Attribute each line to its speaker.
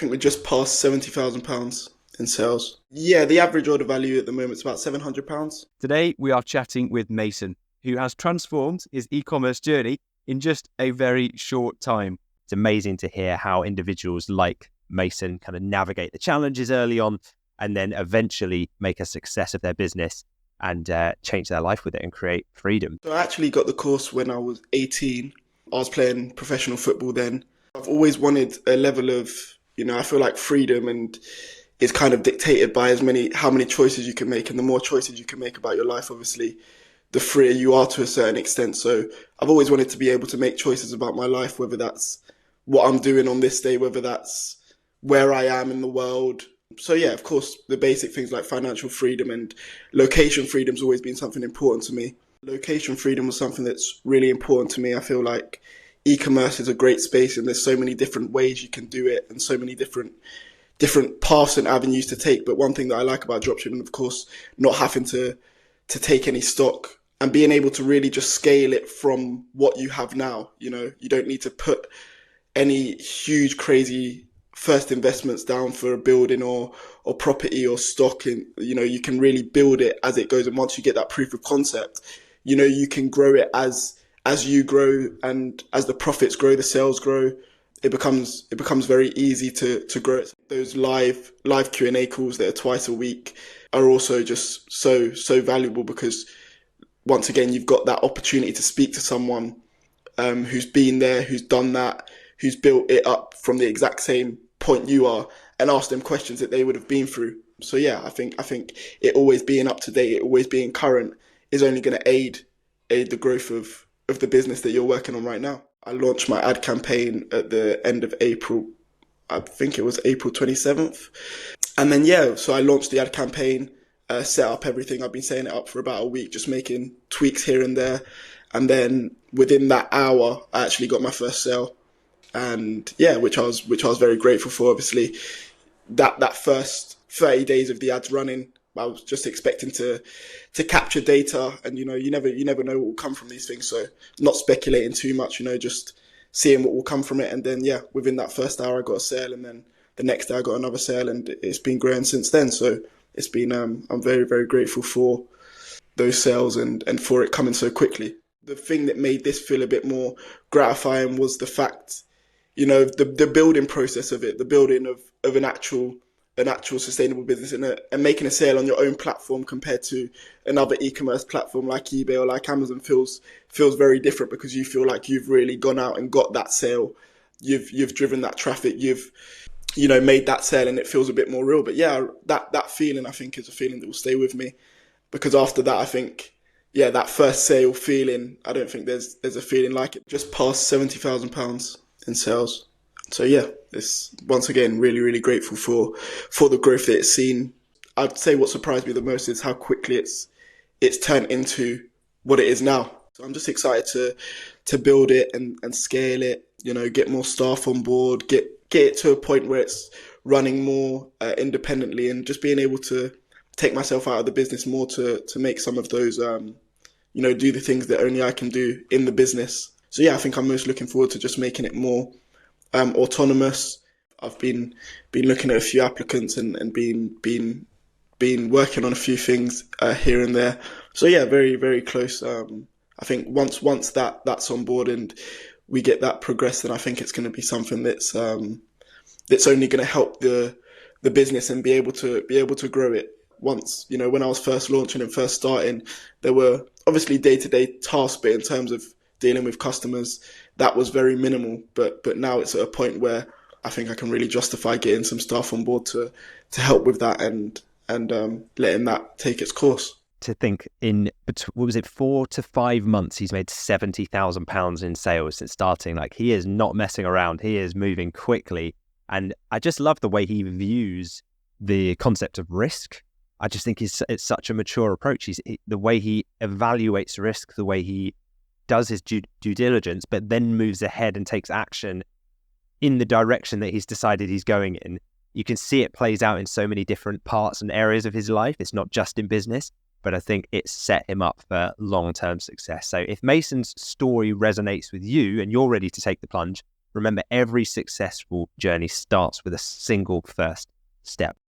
Speaker 1: think we're just past £70,000 in sales. Yeah, the average order value at the moment is about £700.
Speaker 2: Today, we are chatting with Mason, who has transformed his e-commerce journey in just a very short time. It's amazing to hear how individuals like Mason kind of navigate the challenges early on and then eventually make a success of their business and change their life with it and create freedom.
Speaker 1: So I actually got the course when I was 18. I was playing professional football then. I've always wanted a level of, I feel like freedom, and it's kind of dictated by how many choices you can make, and the more choices you can make about your life, obviously, the freer you are to a certain extent. So I've always wanted to be able to make choices about my life, whether that's what I'm doing on this day, whether that's where I am in the world. So yeah, of course, the basic things like financial freedom and location freedom has always been something important to me. Location freedom was something that's really important to me. I feel like e-commerce is a great space, and there's so many different ways you can do it and so many different paths and avenues to take. But one thing that I like about dropshipping, of course, not having to take any stock and being able to really just scale it from what you have now. You don't need to put any huge, crazy first investments down for a building or property or stock. And, you can really build it as it goes. And once you get that proof of concept, you can grow it as you grow, and as the profits grow, the sales grow. It becomes very easy to grow it. Those live Q&A calls that are twice a week are also just so valuable, because once again, you've got that opportunity to speak to someone who's been there, who's done that, who's built it up from the exact same point you are, and ask them questions that they would have been through. So yeah, I think it always being up to date, it always being current is only going to aid the growth of the business that you're working on right now. I launched my ad campaign at the end of April. I think it was April 27th. And then, so I launched the ad campaign, set up everything. I've been setting it up for about a week, just making tweaks here and there. And then within that hour, I actually got my first sale. And which I was very grateful for. Obviously, that first 30 days of the ads running, I was just expecting to capture data, and you never know what will come from these things. So not speculating too much, just seeing what will come from it. And then within that first hour I got a sale, and then the next day I got another sale, and it's been growing since then. So it's been I'm very, very grateful for those sales and for it coming so quickly. The thing that made this feel a bit more gratifying was the fact, the building process of it, the building of an actual sustainable business, and making a sale on your own platform compared to another e-commerce platform like eBay or like Amazon feels very different, because you feel like you've really gone out and got that sale. You've driven that traffic, you've made that sale, and it feels a bit more real. But that feeling, I think, is a feeling that will stay with me, because after that, I think, that first sale feeling, I don't think there's a feeling like it. Just past £70,000 in sales. So it's once again really, really grateful for the growth that it's seen. I'd say what surprised me the most is how quickly it's turned into what it is now. So I'm just excited to build it and scale it, get more staff on board, get it to a point where it's running more independently, and just being able to take myself out of the business more to make some of those, do the things that only I can do in the business. So I think I'm most looking forward to just making it more autonomous. I've been looking at a few applicants and been working on a few things here and there. So very, very close. I think once that's on board and we get that progressed, then I think it's going to be something that's only going to help the business and be able to grow it. Once, when I was first launching and first starting, there were obviously day-to-day tasks, but in terms of dealing with customers, that was very minimal. But now it's at a point where I think I can really justify getting some staff on board to help with that and letting that take its course.
Speaker 2: To think in, what was it, 4 to 5 months, he's made £70,000 in sales since starting. Like, he is not messing around. He is moving quickly. And I just love the way he views the concept of risk. I just think it's such a mature approach. The way he evaluates risk, the way he does his due diligence, but then moves ahead and takes action in the direction that he's decided he's going in. You can see it plays out in so many different parts and areas of his life. It's not just in business, but I think it set him up for long-term success. So if Mason's story resonates with you and you're ready to take the plunge, Remember, every successful journey starts with a single first step.